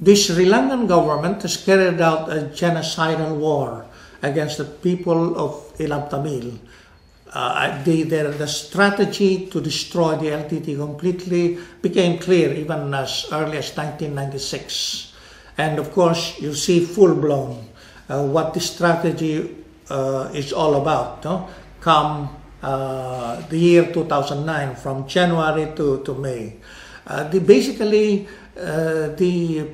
The Sri Lankan government has carried out a genocidal war against the people of Ilam Tamil. The strategy to destroy the LTT completely became clear even as early as 1996. And of course, you see full-blown what the strategy is all about, no? Come the year 2009, from January to May. Basically, the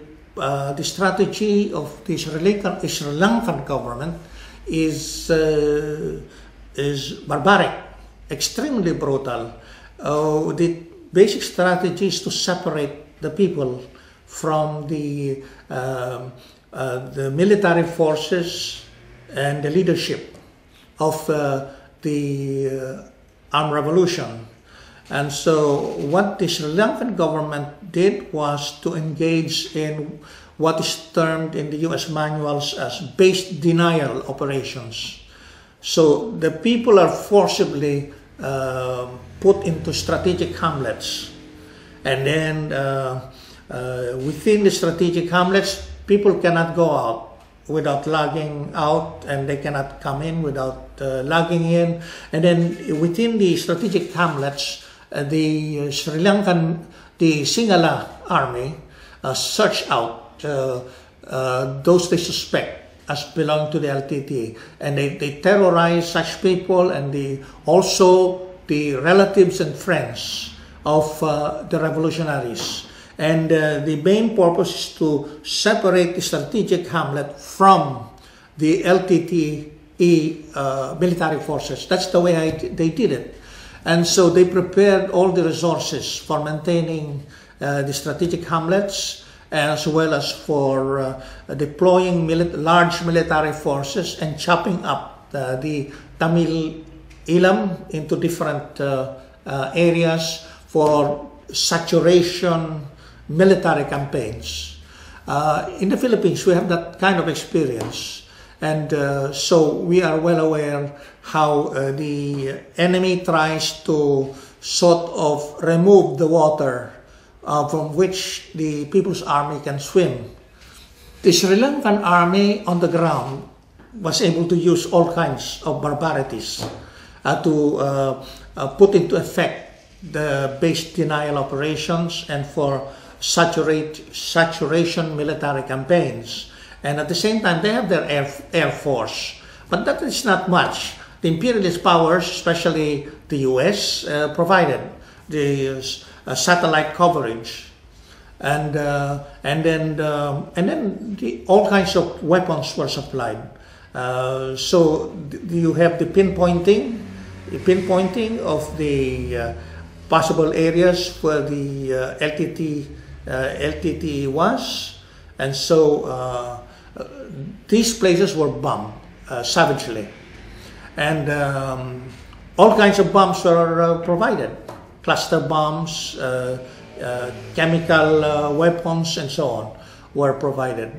strategy of the Sri Lankan government is barbaric, extremely brutal. The basic strategy is to separate the people from the military forces and the leadership of the armed revolution. And so what the Sri Lankan government did was to engage in what is termed in the US manuals as base denial operations. So the people are forcibly put into strategic hamlets, and then within the strategic hamlets, people cannot go out without logging out, and they cannot come in without logging in. And then within the strategic hamlets, the Sri Lankan, the Sinhala army search out those they suspect as belonging to the LTT, and they terrorize such people, and also the relatives and friends of the revolutionaries. And the main purpose is to separate the strategic hamlet from the LTTE military forces. That's the way they did it. And so they prepared all the resources for maintaining the strategic hamlets, as well as for deploying large military forces and chopping up the Tamil Ilam into different areas for saturation military campaigns. In the Philippines, we have that kind of experience, and so we are well aware how the enemy tries to sort of remove the water from which the People's Army can swim. The Sri Lankan army on the ground was able to use all kinds of barbarities to put into effect the base denial operations and for saturation military campaigns. And at the same time, they have their air force. But that is not much. The imperialist powers, especially the US, provided the satellite coverage, and then all kinds of weapons were supplied. So you have the pinpointing of the possible areas where the LTT was, and so these places were bombed savagely, and all kinds of bombs were provided. Cluster bombs, chemical weapons, and so on were provided.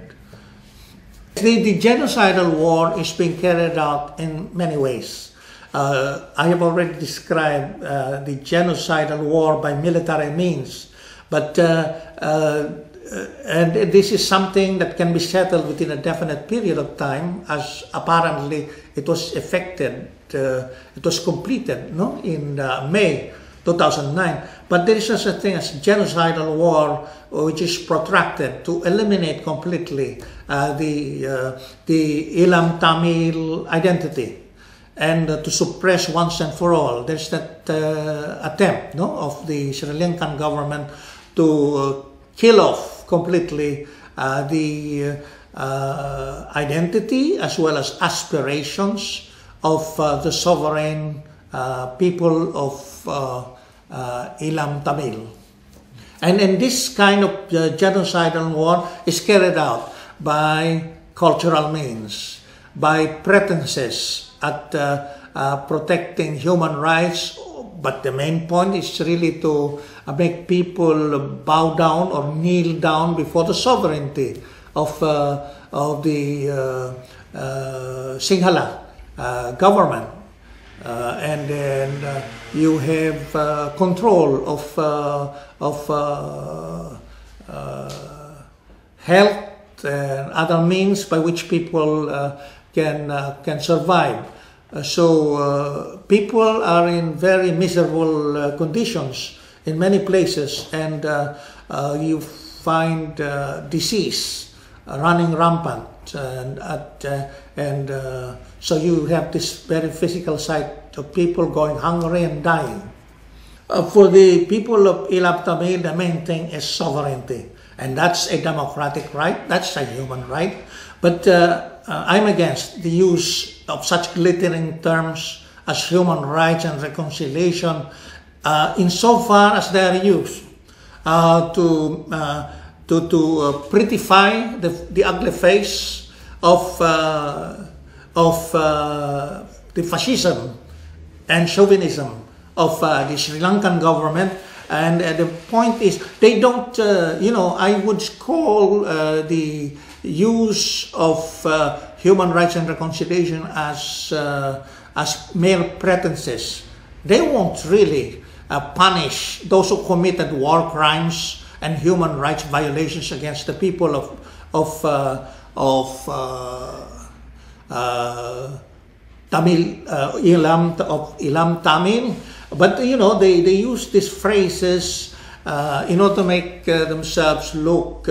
The genocidal war is being carried out in many ways. I have already described the genocidal war by military means, but and this is something that can be settled within a definite period of time, as apparently it was effected, it was completed, no, in May 2009. But there is such a thing as genocidal war, which is protracted to eliminate completely the Ilam Tamil identity, and to suppress once and for all. There's that attempt, no, of the Sri Lankan government to kill off completely the identity as well as aspirations of the sovereign people of Ilam Tamil. And this kind of genocidal war is carried out by cultural means, by pretenses at protecting human rights, but the main point is really to make people bow down or kneel down before the sovereignty of the Sinhala government. And then you have control of health and other means by which people can survive. So people are in very miserable conditions in many places, and you find disease running rampant, and so you have this very physical side of people going hungry and dying. For the people of Ilam Tamil, the main thing is sovereignty, and that's a democratic right, that's a human right. But I'm against the use of such glittering terms as human rights and reconciliation insofar as they are used to prettify the ugly face of the fascism and chauvinism of the Sri Lankan government. And the point is, they don't, I would call the use of human rights and reconciliation as mere pretenses. They won't really punish those who committed war crimes and human rights violations against the people of Ilam Tamil. But they use these phrases in order to make themselves look.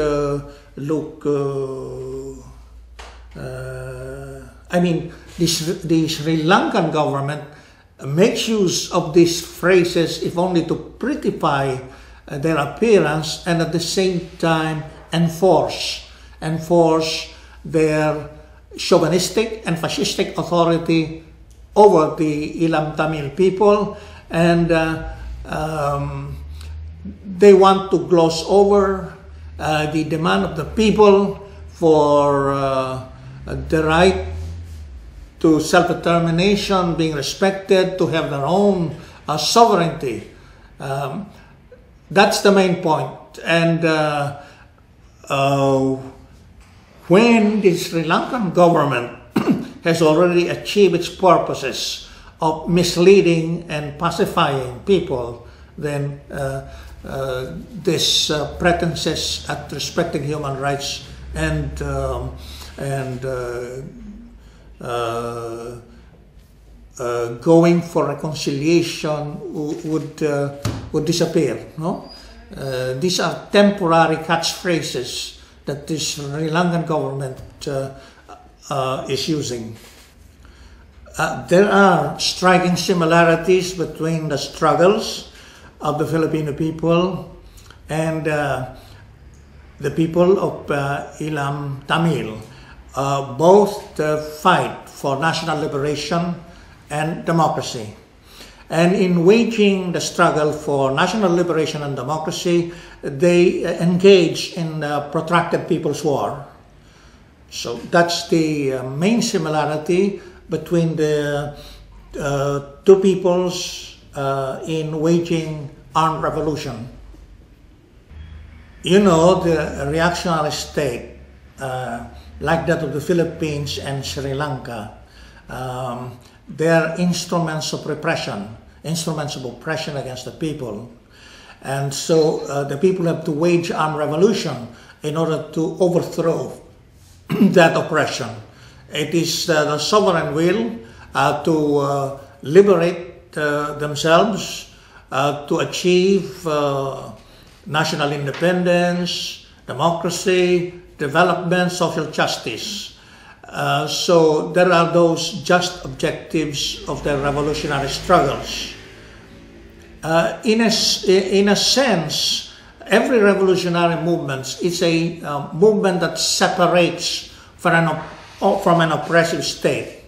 I mean, the Sri Lankan government makes use of these phrases if only to prettify their appearance, and at the same time enforce their chauvinistic and fascistic authority over the Ilam Tamil people. And they want to gloss over the demand of the people for the right to self-determination being respected, to have their own sovereignty. That's the main point. And when the Sri Lankan government has already achieved its purposes of misleading and pacifying people, then this pretenses at respecting human rights and going for reconciliation would disappear. No, these are temporary catchphrases that the Sri Lankan government is using. There are striking similarities between the struggles of the Filipino people and the people of Ilam Tamil. Both fight for national liberation and democracy. And in waging the struggle for national liberation and democracy, they engage in protracted people's war. So that's the main similarity between the two peoples in waging armed revolution. The reactionary state, like that of the Philippines and Sri Lanka, they are instruments of repression, instruments of oppression against the people. And so the people have to wage armed revolution in order to overthrow that oppression. It is the sovereign will to liberate themselves, to achieve national independence, democracy, development, social justice. So there are those just objectives of their revolutionary struggles. In a sense, every revolutionary movement is a movement that separates from an oppressive state.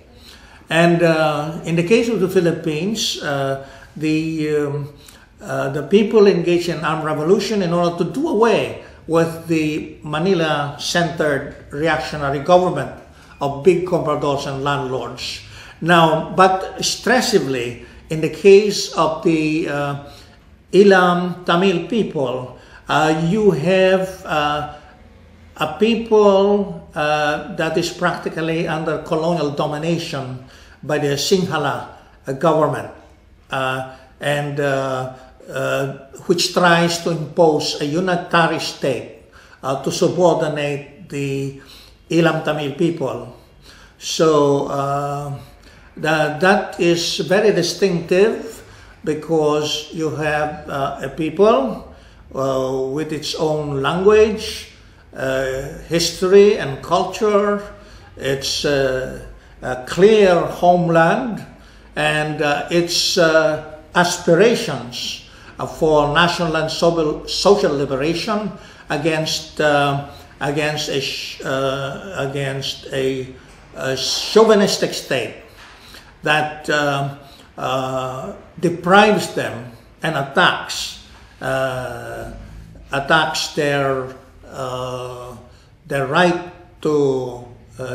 And in the case of the Philippines, the people engaged in armed revolution in order to do away with the Manila-centered reactionary government of big compradors and landlords. Now, but stressively, in the case of the Ilam Tamil people, you have a people that is practically under colonial domination by the Sinhala government, and which tries to impose a unitary state to subordinate the Ilam Tamil people. So that is very distinctive, because you have a people with its own language, history and culture, its a clear homeland, and its aspirations for national and social liberation against a chauvinistic state that deprives them and attacks their right to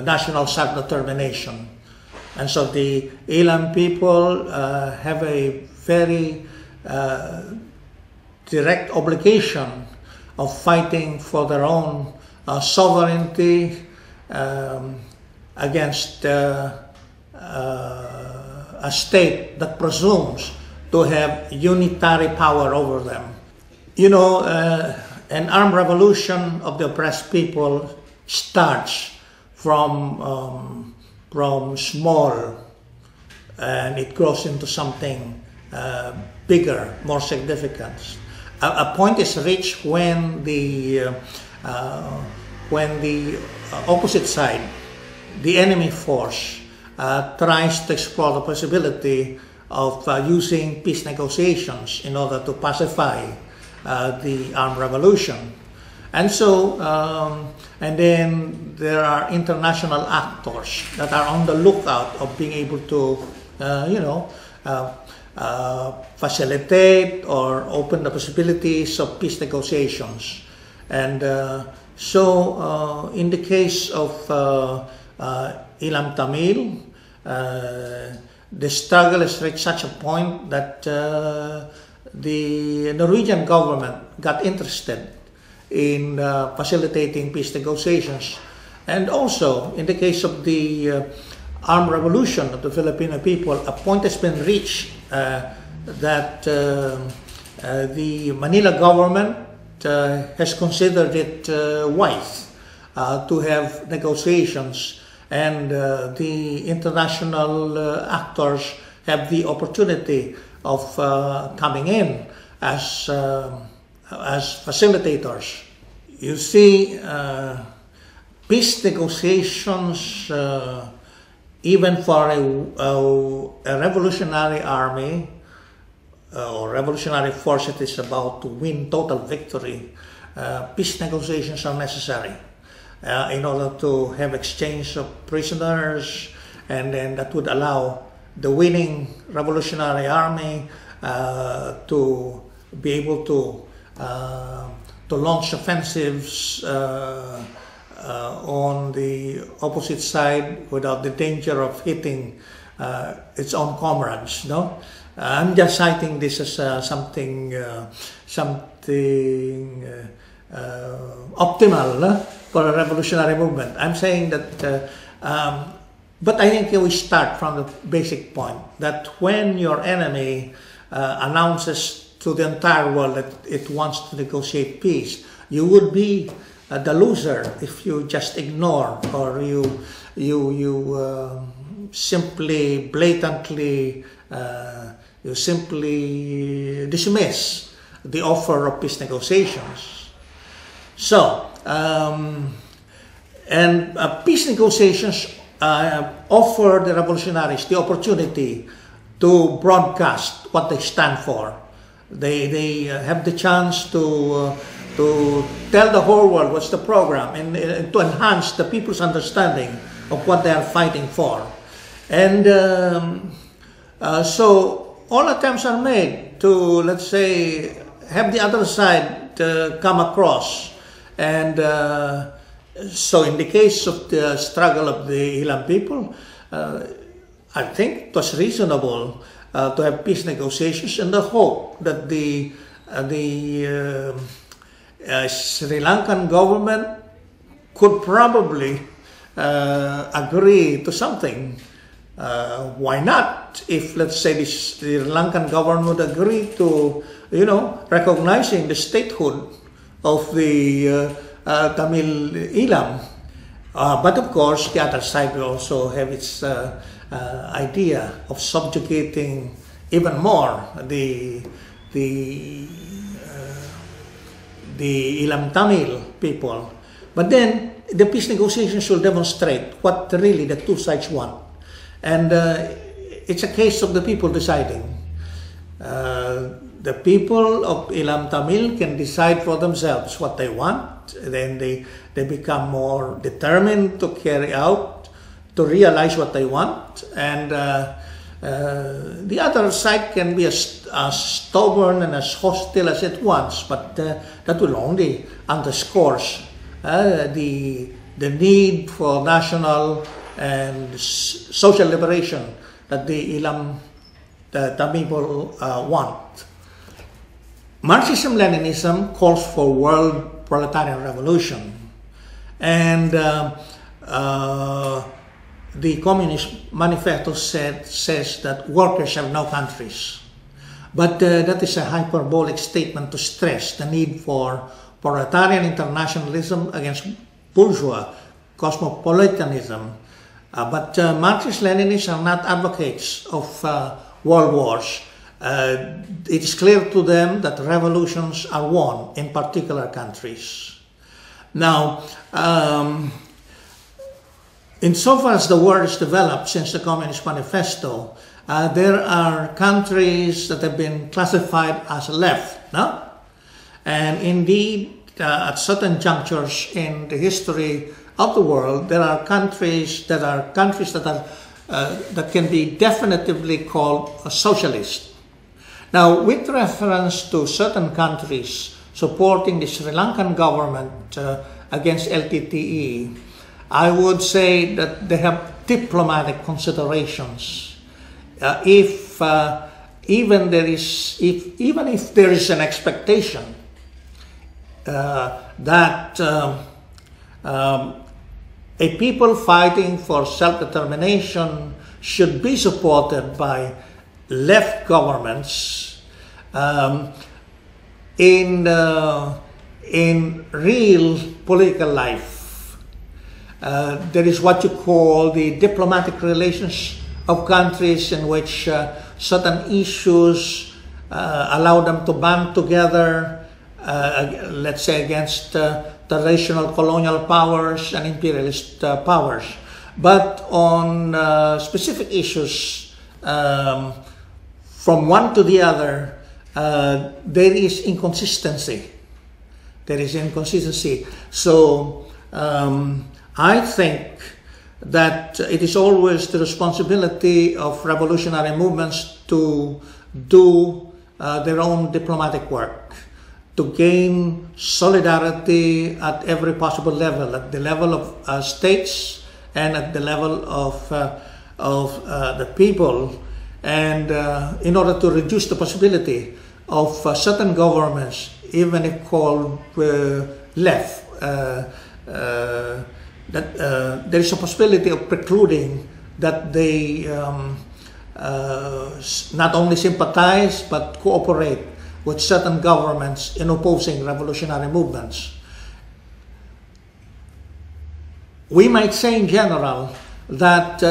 national self-determination. And so the Ilam people have a very direct obligation of fighting for their own sovereignty against a state that presumes to have unitary power over them. You know, an armed revolution of the oppressed people starts from small, and it grows into something bigger, more significant. A point is reached when the opposite side, the enemy force, tries to explore the possibility of using peace negotiations in order to pacify the armed revolution. And so, and then there are international actors that are on the lookout of being able to, facilitate or open the possibilities of peace negotiations. And so, in the case of Ilam Tamil, the struggle has reached such a point that the Norwegian government got interested in facilitating peace negotiations. And also, in the case of the armed revolution of the Filipino people, a point has been reached that the Manila government has considered it wise to have negotiations, and the international actors have the opportunity of coming in as facilitators. You see, peace negotiations, even for a revolutionary army or revolutionary force that is about to win total victory, peace negotiations are necessary in order to have exchange of prisoners, and then that would allow the winning revolutionary army to be able to launch offensives on the opposite side without the danger of hitting its own comrades. No, I'm just citing this as something optimal for a revolutionary movement. I'm saying that, but I think we start from the basic point that when your enemy announces to the entire world that it wants to negotiate peace, you would be the loser if you just ignore, or you simply blatantly dismiss the offer of peace negotiations. So, peace negotiations offer the revolutionaries the opportunity to broadcast what they stand for. They have the chance to tell the whole world what's the program, and to enhance the people's understanding of what they are fighting for. And so all attempts are made to, let's say, have the other side come across. And so in the case of the struggle of the Ilam people, I think it was reasonable to have peace negotiations in the hope that the Sri Lankan government could probably agree to something. Why not? If, let's say, the Sri Lankan government would agree to, recognizing the statehood of the Tamil Elam. But of course, the other side will also have its idea of subjugating even more the Elam Tamil people. But then the peace negotiations will demonstrate what really the two sides want. And it's a case of the people deciding. The people of Elam Tamil can decide for themselves what they want. Then they become more determined to carry out, to realize what they want. And the other side can be as stubborn and as hostile as it wants, but that will only underscore the need for national and social liberation that the Elam Tamil want. Marxism-Leninism calls for world proletarian revolution, and the Communist Manifesto says that workers have no countries. But that is a hyperbolic statement to stress the need for proletarian internationalism against bourgeois cosmopolitanism. But Marxist-Leninists are not advocates of world wars. It is clear to them that revolutions are won in particular countries. Now, insofar as the world has developed since the Communist Manifesto, there are countries that have been classified as left, no? And indeed, at certain junctures in the history of the world, there are countries that can be definitively called socialist. Now, with reference to certain countries supporting the Sri Lankan government against LTTE, I would say that they have diplomatic considerations. Even if there is an expectation that a people fighting for self-determination should be supported by left governments, in real political life, there is what you call the diplomatic relations of countries in which certain issues allow them to band together, let's say against traditional colonial powers and imperialist powers. But on specific issues, from one to the other, there is inconsistency. So I think that it is always the responsibility of revolutionary movements to do their own diplomatic work, to gain solidarity at every possible level, at the level of states and at the level of the people, and in order to reduce the possibility of certain governments, even if called left, that there is a possibility of precluding that they not only sympathize but cooperate with certain governments in opposing revolutionary movements. We might say in general that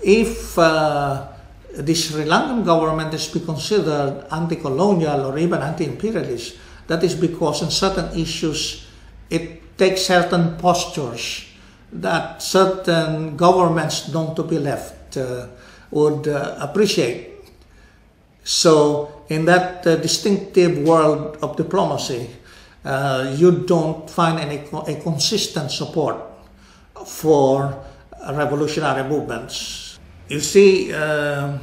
if the Sri Lankan government is to be considered anti-colonial or even anti-imperialist, that is because in certain issues it takes certain postures that certain governments known to be left would appreciate. So in that distinctive world of diplomacy, you don't find a consistent support for revolutionary movements. You see, in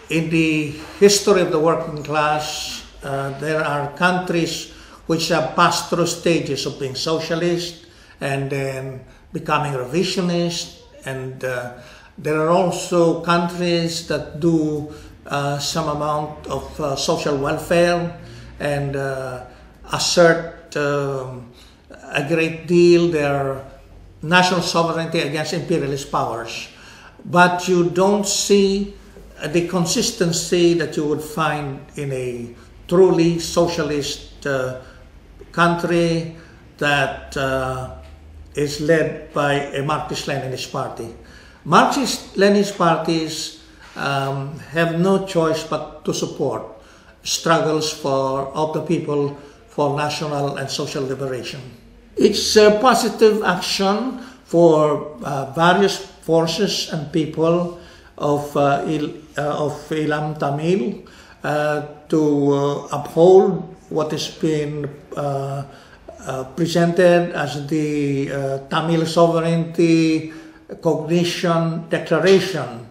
the history of the working class, there are countries which have passed through stages of being socialist and then becoming revisionist, and there are also countries that do some amount of social welfare and assert a great deal their national sovereignty against imperialist powers. But you don't see the consistency that you would find in a truly socialist country that is led by a Marxist-Leninist party. Marxist-Leninist parties have no choice but to support struggles of the people for national and social liberation. It's a positive action for various forces and people of Ilam Tamil to uphold what has been presented as the Tamil Sovereignty Cognition Declaration.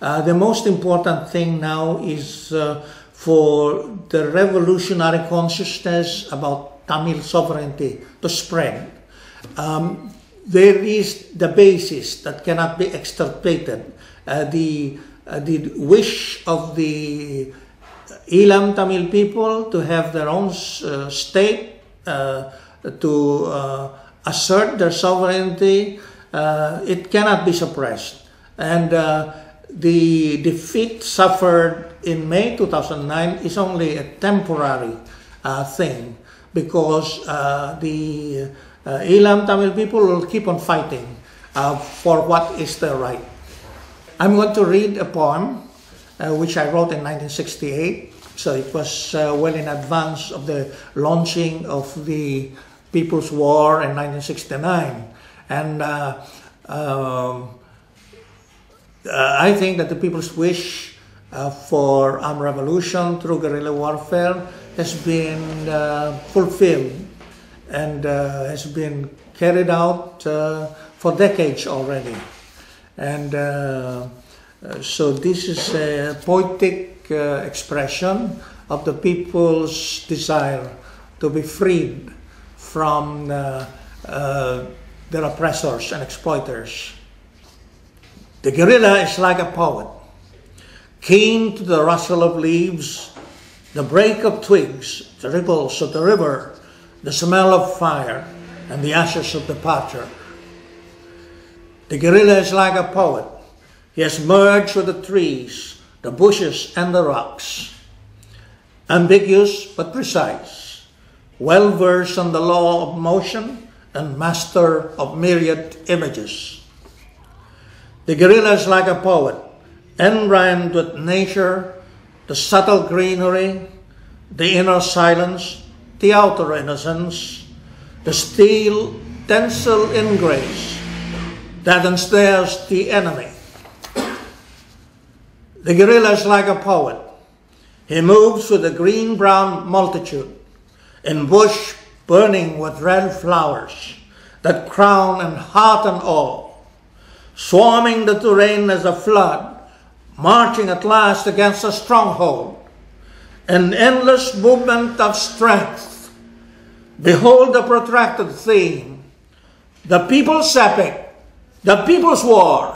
The most important thing now is for the revolutionary consciousness about Tamil sovereignty to spread. There is the basis that cannot be extirpated. The wish of the Ilam Tamil people to have their own state, to assert their sovereignty, it cannot be suppressed. And the defeat suffered in May 2009 is only a temporary thing, because the Ilam Tamil people will keep on fighting for what is their right. I'm going to read a poem which I wrote in 1968. So it was well in advance of the launching of the People's War in 1969. And I think that the people's wish for armed revolution through guerrilla warfare has been fulfilled and has been carried out for decades already. And so this is a poetic expression of the people's desire to be freed from their oppressors and exploiters. The guerrilla is like a poet, keen to the rustle of leaves, the break of twigs, the ripples of the river, the smell of fire, and the ashes of departure. The guerrilla is like a poet. He has merged with the trees, the bushes, and the rocks. Ambiguous but precise, well versed on the law of motion and master of myriad images. The guerrilla is like a poet, enrhymed with nature, the subtle greenery, the inner silence, the outer innocence, the steel tensile ingrace that ensnares the enemy. The guerrilla is like a poet. He moves with the green-brown multitude, in bush burning with red flowers that crown and hearten all, swarming the terrain as a flood, marching at last against a stronghold, an endless movement of strength. Behold the protracted theme, the people's epic, the people's war.